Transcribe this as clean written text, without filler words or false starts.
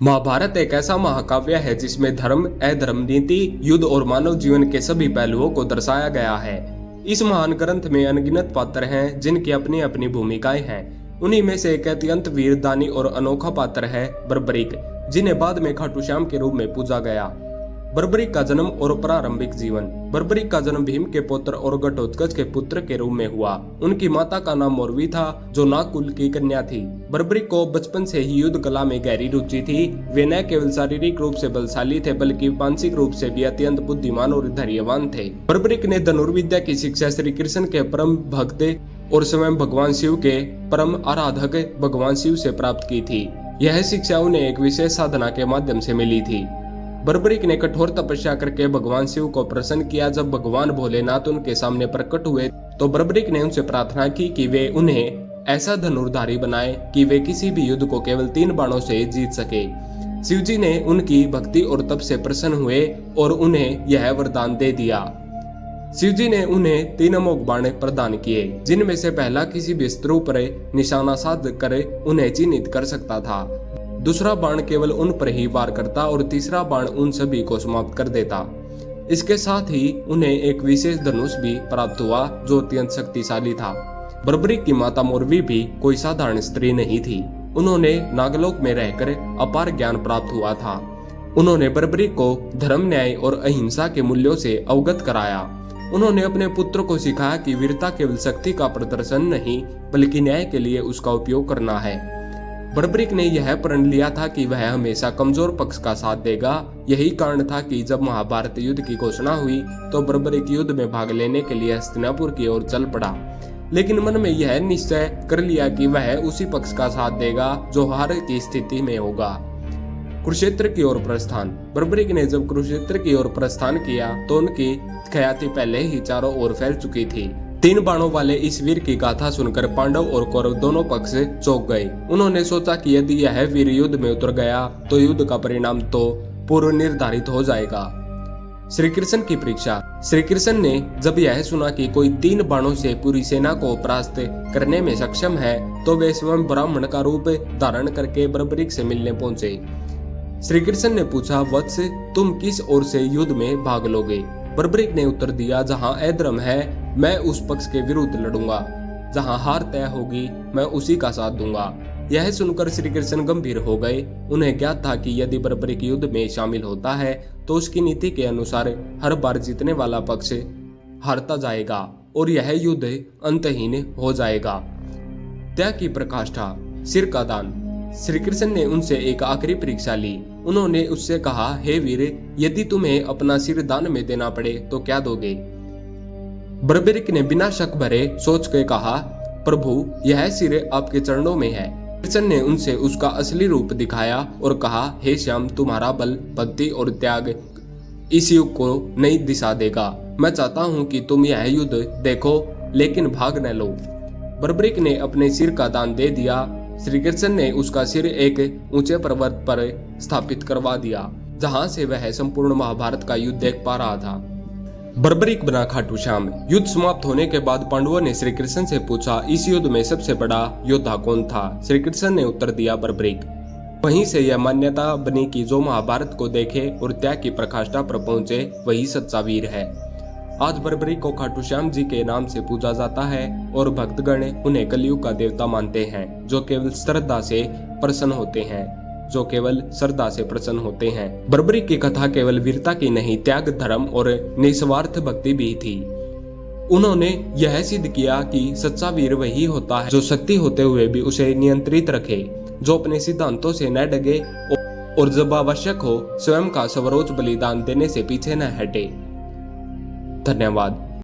महाभारत एक ऐसा महाकाव्य है जिसमें धर्म, अधर्म, नीति, युद्ध और मानव जीवन के सभी पहलुओं को दर्शाया गया है। इस महान ग्रंथ में अनगिनत पात्र हैं जिनकी अपनी अपनी भूमिकाएं हैं। उन्हीं में से एक अत्यंत वीर, दानी और अनोखा पात्र है बर्बरीक, जिन्हें बाद में खाटू श्याम के रूप में पूजा गया। बर्बरीक का जन्म और प्रारंभिक जीवन। बर्बरीक का जन्म भीम के पुत्र और घटोत्कच के पुत्र के रूप में हुआ। उनकी माता का नाम मौरवी था, जो नाग कुल की कन्या थी। बर्बरीक को बचपन से ही युद्ध कला में गहरी रुचि थी। वे न केवल शारीरिक रूप से बलशाली थे, बल्कि मानसिक रूप से भी अत्यंत बुद्धिमान और धैर्यवान थे। बर्बरीक ने धनुर्विद्या की शिक्षा श्री कृष्ण के परम भक्त और स्वयं भगवान शिव के परम आराधक भगवान शिव से प्राप्त की थी। यह शिक्षा उन्हें एक विशेष साधना के माध्यम से मिली थी। बर्बरीक ने कठोर तपस्या करके भगवान शिव को प्रसन्न किया। जब भगवान भोलेनाथ उनके सामने प्रकट हुए तो बर्बरीक ने उनसे प्रार्थना की कि वे उन्हें ऐसा धनुर्धारी बनाए कि वे किसी भी युद्ध को केवल 3 बाणों से जीत सके। शिवजी ने उनकी भक्ति और तप से प्रसन्न हुए और उन्हें यह वरदान दे दिया। शिवजी ने उन्हें 3 अमोघ बाण प्रदान किए, जिनमें से पहला किसी भी शत्रु पर निशाना साध कर उन्हें चिन्हित कर सकता था, दूसरा बाण केवल उन पर ही वार करता और तीसरा बाण उन सभी को समाप्त कर देता। इसके साथ ही उन्हें एक विशेष धनुष भी प्राप्त हुआ जो अत्यंत शक्तिशाली था। बर्बरीक की माता मौरवी भी कोई साधारण स्त्री नहीं थी। उन्होंने नागलोक में रहकर अपार ज्ञान प्राप्त हुआ था। उन्होंने बर्बरीक को धर्म, न्याय और अहिंसा के मूल्यों से अवगत कराया। उन्होंने अपने पुत्र को सिखाया कि वीरता केवल शक्ति का प्रदर्शन नहीं, बल्कि न्याय के लिए उसका उपयोग करना है। बर्बरीक ने यह प्रण लिया था कि वह हमेशा कमजोर पक्ष का साथ देगा। यही कारण था कि जब महाभारत युद्ध की घोषणा हुई तो बर्बरीक युद्ध में भाग लेने के लिए हस्तिनापुर की ओर चल पड़ा, लेकिन मन में यह निश्चय कर लिया कि वह उसी पक्ष का साथ देगा जो हार की स्थिति में होगा। कुरुक्षेत्र की ओर प्रस्थान। बर्बरीक ने जब कुरुक्षेत्र की ओर प्रस्थान किया तो उनकी ख्याति पहले ही चारों ओर फैल चुकी थी। 3 बाणों वाले इस वीर की गाथा सुनकर पांडव और कौरव दोनों पक्ष चौंक गए। उन्होंने सोचा कि यदि यह वीर युद्ध में उतर गया तो युद्ध का परिणाम तो पूर्व निर्धारित हो जाएगा। श्री कृष्ण की परीक्षा। श्री कृष्ण ने जब यह सुना कि कोई 3 बाणों से पूरी सेना को परास्त करने में सक्षम है तो वे स्वयं ब्राह्मण का रूप धारण करके बर्बरीक से मिलने पहुंचे। श्री कृष्ण ने पूछा, वत्स, तुम किस ओर से युद्ध में भाग लोगे? बर्बरीक ने उत्तर दिया, जहां अधर्म है मैं उस पक्ष के विरुद्ध लड़ूंगा, जहां हार तय होगी मैं उसी का साथ दूंगा। यह सुनकर श्री कृष्ण गंभीर हो गए। उन्हें ज्ञात था कि यदि बर्बरीक युद्ध में शामिल होता है तो उसकी नीति के अनुसार हर बार जीतने वाला पक्ष हारता जाएगा और यह युद्ध अंतहीन हो जाएगा। त्याग की प्रकाष्ठा। सिर का दान। श्री कृष्ण ने उनसे एक आखिरी परीक्षा ली। उन्होंने उससे कहा, हे वीर, यदि तुम्हें अपना सिर दान में देना पड़े तो क्या दोगे? बर्बरीक ने बिना शक भरे सोच के कहा, प्रभु, यह सिर आपके चरणों में है। कृष्ण ने उनसे उसका असली रूप दिखाया और कहा, हे श्याम, तुम्हारा बल, भक्ति और त्याग इस युग को नई दिशा देगा। मैं चाहता हूँ कि तुम यह युद्ध देखो लेकिन भाग न लो। बर्बरीक ने अपने सिर का दान दे दिया। श्री कृष्ण ने उसका सिर एक ऊंचे पर्वत पर स्थापित करवा दिया, जहां से वह संपूर्ण महाभारत का युद्ध देख पा रहा था। बर्बरीक बना खाटू श्याम। युद्ध समाप्त होने के बाद पांडवों ने श्री कृष्ण से पूछा, इस युद्ध में सबसे बड़ा योद्धा कौन था? श्री कृष्ण ने उत्तर दिया, बर्बरीक। वहीं से यह मान्यता बनी कि जो महाभारत को देखे और त्याग की प्रकाष्ठा पर पहुंचे वही सच्चा वीर है। आज बर्बरीक को खाटू श्याम जी के नाम से पूजा जाता है और भक्तगण उन्हें कलयुग का देवता मानते हैं, जो केवल श्रद्धा से प्रसन्न होते हैं। बर्बरीक की कथा केवल वीरता की नहीं, त्याग, धर्म और निस्वार्थ भक्ति भी थी। उन्होंने यह सिद्ध किया कि सच्चा वीर वही होता है जो शक्ति होते हुए भी उसे नियंत्रित रखे, जो अपने सिद्धांतों से न डगे और जब आवश्यक हो स्वयं का सर्वोच्च बलिदान देने से पीछे न हटे। धन्यवाद।